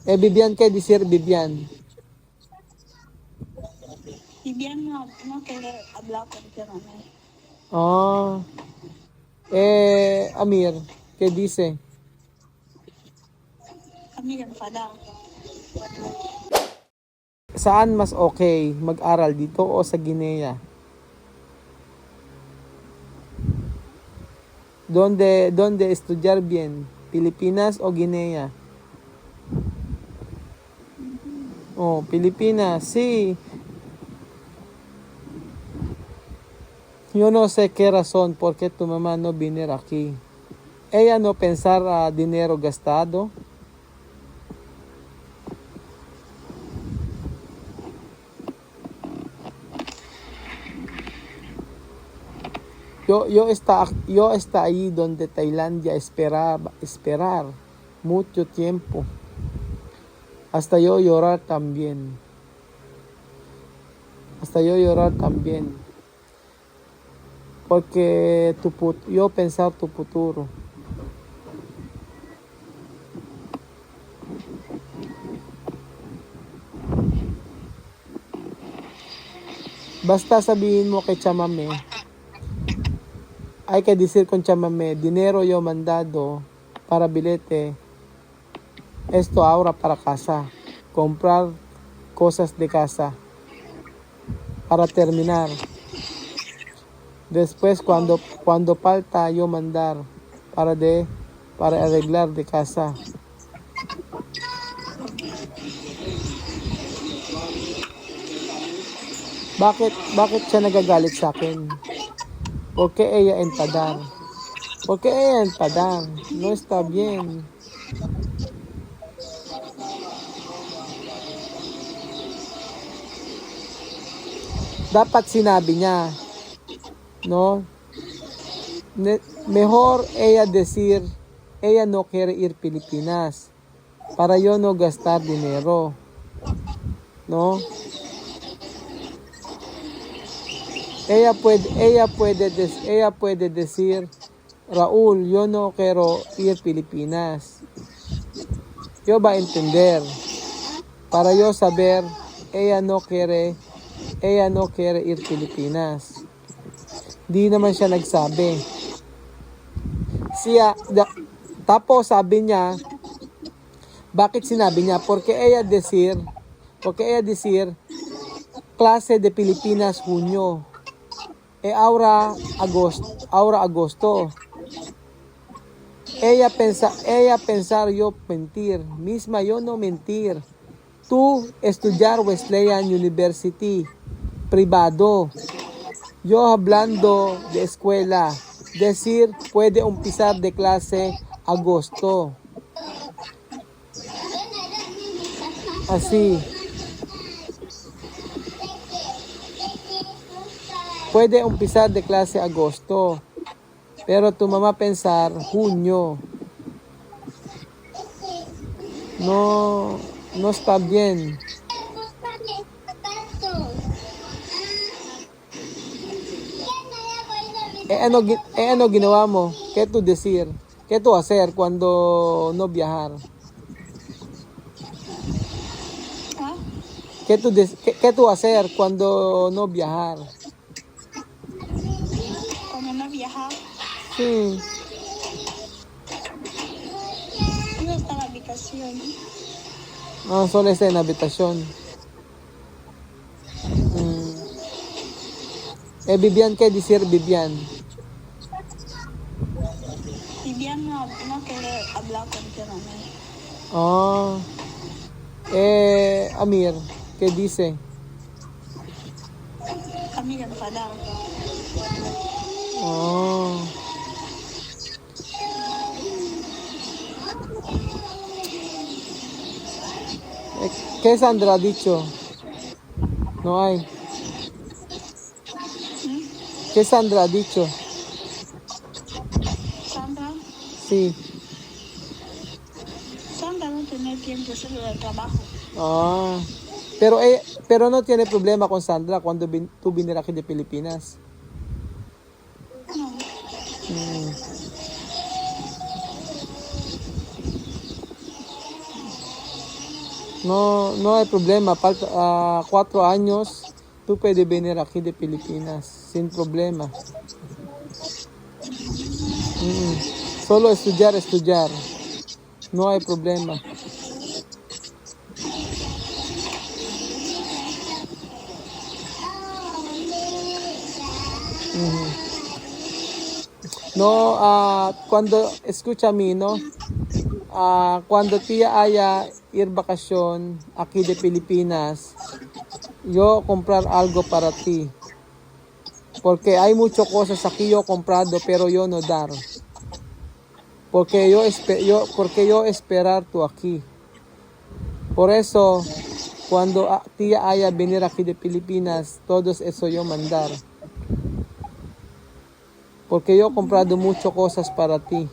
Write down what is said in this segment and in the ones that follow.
Vivian kay decir Vivian. Vivian no quiere hablar contigo, ¿no? Ah, Amir, ¿qué dice? Kami enfadado. Saan mas okay mag-aral dito o sa Guinea? Donde estudiar bien? Pilipinas o Guinea? Oh, Pilipinas, sí. Yo no sé qué razón por qué tu mamá no vino aquí. Ella no pensar dinero gastado. Yo está ahí donde Tailandia esperar mucho tiempo. Hasta yo llorar también. Porque yo pensar tu futuro. Basta sabihin mo kay Chamame, hay que decir con Chamame, dinero yo mandado para bilete, esto ahora para casa, comprar cosas de casa, para terminar. Después cuando falta yo mandar para arreglar de casa. Bakit siya nagagalit sa akin? ¿Por qué ella enfadar? ¿Por qué ella enfadar? No está bien. Dapat sinabi niya, no? Mejor ella decir, ella no quiere ir Pilipinas para yo no gastar dinero, ¿no? Ella puede decir, Raúl, yo no quiero ir Pilipinas. Yo va a entender, para yo saber, ella no quiere ir Pilipinas. Di naman siya nagsabi. Tapos sabi niya, bakit sinabi niya? Porque ella decir, clase de Pilipinas Junio. Ahora agosto. Ella pensar yo mentir. Misma yo no mentir. Tú estudiar Wesleyan University privado. Yo hablando de escuela. Decir puede empezar de clase agosto. Así. Puede empezar de clase agosto. Pero tu mamá pensar junio. No está bien. Ano ginawa mo? ¿Qué tú decir? ¿Qué tú hacer cuando no viajar? ¿Ah? ¿Qué tú hacer cuando no viajar? Cuando no viajaba, Sí. yo estaba en la habitación. Solo está en la habitación. Vivian, ¿qué decir Vivian? Vivian no quiere hablar contigo, ¿no? Amir, ¿qué dice? Kami enfadado. ¿Qué Sandra ha dicho? No hay. ¿Qué Sandra ha dicho? Sandra Sí. no tiene tiempo solo de trabajo. Pero no tiene problema con Sandra cuando tú vinir aquí de Pilipinas. No. No, no hay problema. 4 años, tú puedes venir aquí de Filipinas sin problema. Mm. Solo estudiar, estudiar. No hay problema. No, cuando, escucha a mí, ¿no? Cuando tía haya ir bakasyon aquí de Pilipinas, yo comprar algo para ti. Porque hay muchas cosas aquí yo comprado, pero yo no dar. Porque porque yo esperar tú aquí. Por eso, cuando tía haya venir aquí de Pilipinas, todos eso yo mandar. Porque yo comprado muchas cosas para ti.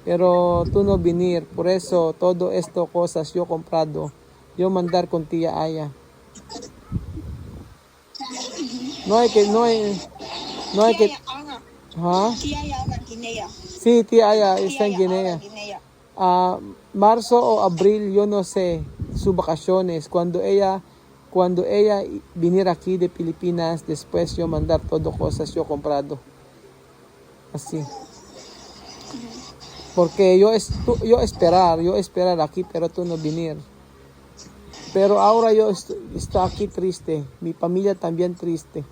Pero tú no venir. Por eso, todo esto cosas yo comprado. Yo mandar con tía Aya. No hay que. Tía ahora. ¿Ah? Tía ahora Guinea. Sí, tía Aya está en Tía ahora Guinea. Guinea. Marzo o abril, yo no sé, sus vacaciones. Cuando ella viniera aquí de Filipinas, después yo mandar todo cosas yo comprado. Así. Porque yo esperar aquí, pero tú no venir. Pero ahora yo estoy aquí triste. Mi familia también triste.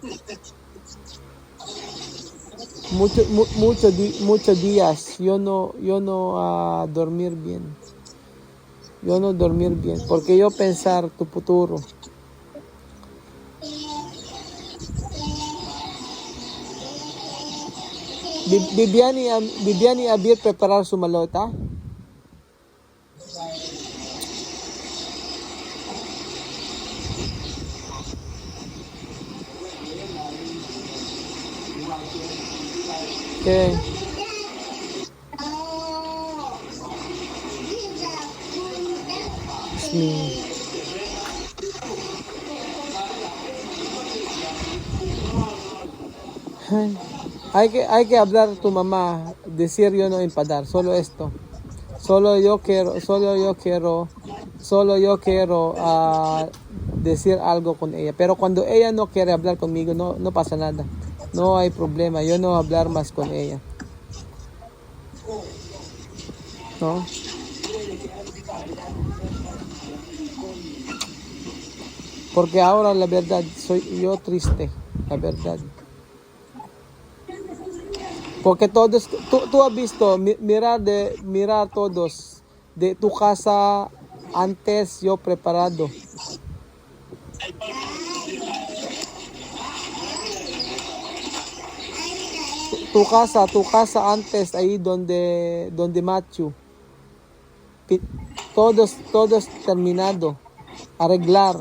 Muchos días yo no dormir bien. Yo no dormir bien. Porque yo pensar tu futuro. Viviani Abir preparar su malota. Okay. It's me. Hay que hablar a tu mamá, decir yo no empadar, solo esto. Solo yo quiero decir algo con ella. Pero cuando ella no quiere hablar conmigo, no pasa nada. No hay problema, yo no hablar más con ella. ¿No? Porque ahora la verdad, soy yo triste, la verdad. Porque todos, tú has visto, mirar todos, de tu casa antes yo preparado. Tu casa antes ahí donde Matthew. Todos terminado. Arreglar.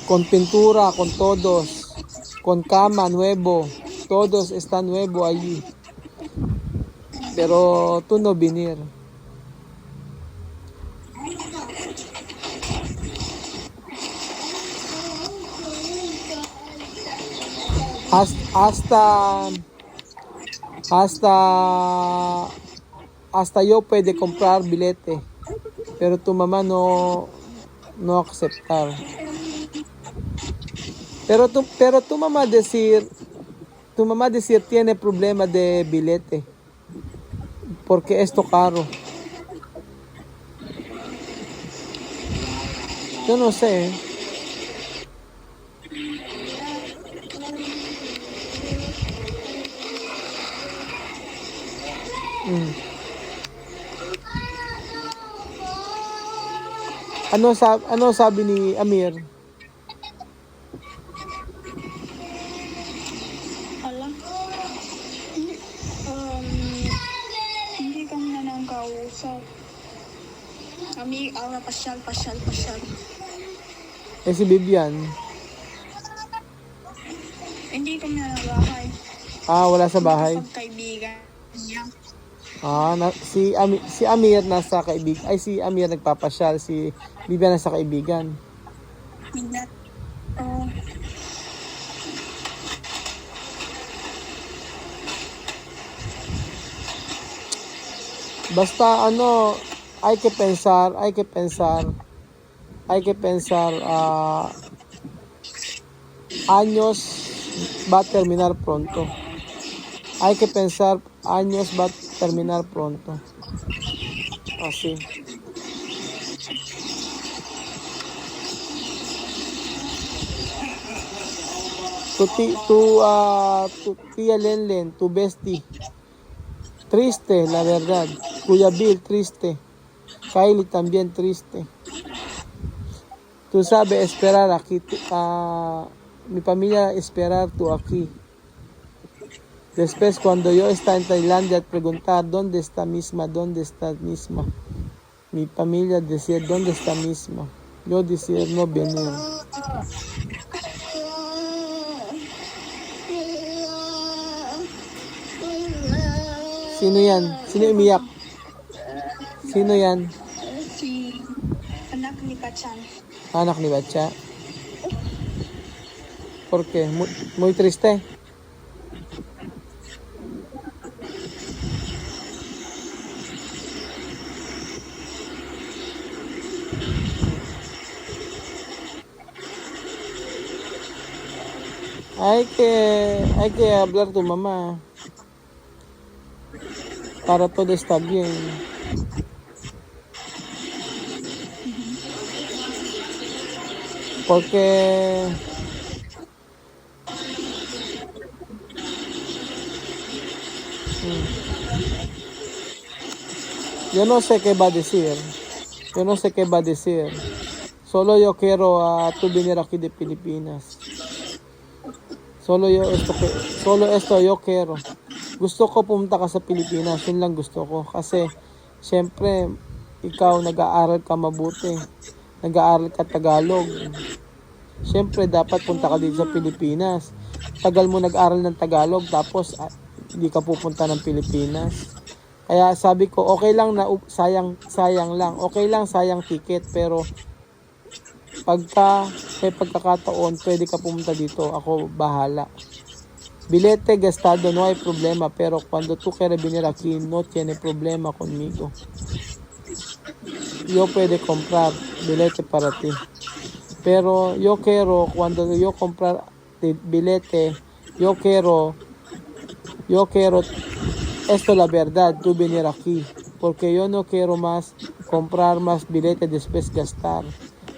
Con pintura, con todos. Con cama nuevo. Todos están nuevo allí. Pero tú no venir. Hasta yo puede comprar billete. Pero tu mamá no aceptar. Pero tu mamá decir tiene problema de billete. Porque esto caro. Yo no sé. Ano sabi ni Amir? Alam. Hindi kami na nang kausap. Kami ahora pasyal. Si Bibian. Hindi kami na bahay. Wala sa bahay. Pagkaibigan niya. Si Amir nasa kaibigan. Si Amir nagpapasyal, si Bibian nasa kaibigan. Minat. Basta hay que pensar, años va a terminar pronto. Hay que pensar, años va a terminar pronto. Así. Tu tía Lenlen, tu bestie. Triste, la verdad. Kuya Bill, triste. Kylie también triste. Tú sabes esperar aquí. Mi familia esperar tú aquí. Después cuando yo estaba en Tailandia preguntar dónde está Misma. Mi familia decía dónde está Misma. Yo decía no venir. Sino yan? Sino umiyak? Sino yan? Si anak ni Kachan. Anak ni Batcha. ¿Por qué? Muy triste. Hay que hablar tu mamá para todo está bien. Porque yo no sé qué va a decir. Solo yo quiero tú venir aquí de Pilipinas. Solo esto yo quiero. Gusto ko pumunta ka sa Pilipinas. Yun lang gusto ko. Kasi, syempre, ikaw nag-aaral ka mabuti. Nag-aaral ka Tagalog. Syempre, dapat punta ka dito sa Pilipinas. Tagal mo nag-aaral ng Tagalog, tapos hindi ka pupunta ng Pilipinas. Kaya sabi ko, okay lang na sayang lang. Okay lang sayang ticket, pero pagka may pagkakataon, pwede ka pumunta dito. Ako bahala. Billete gastado, no hay problema. Pero cuando tú quieres venir aquí, no tiene problema conmigo. Yo puede comprar billete para ti. Pero yo quiero, cuando yo comprar billete, yo quiero, esto la verdad, tú venir aquí. Porque yo no quiero más comprar más billetes después gastar.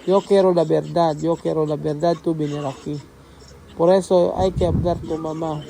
Yo quiero la verdad, tú venir aquí. Por eso hay que hablar con mamá.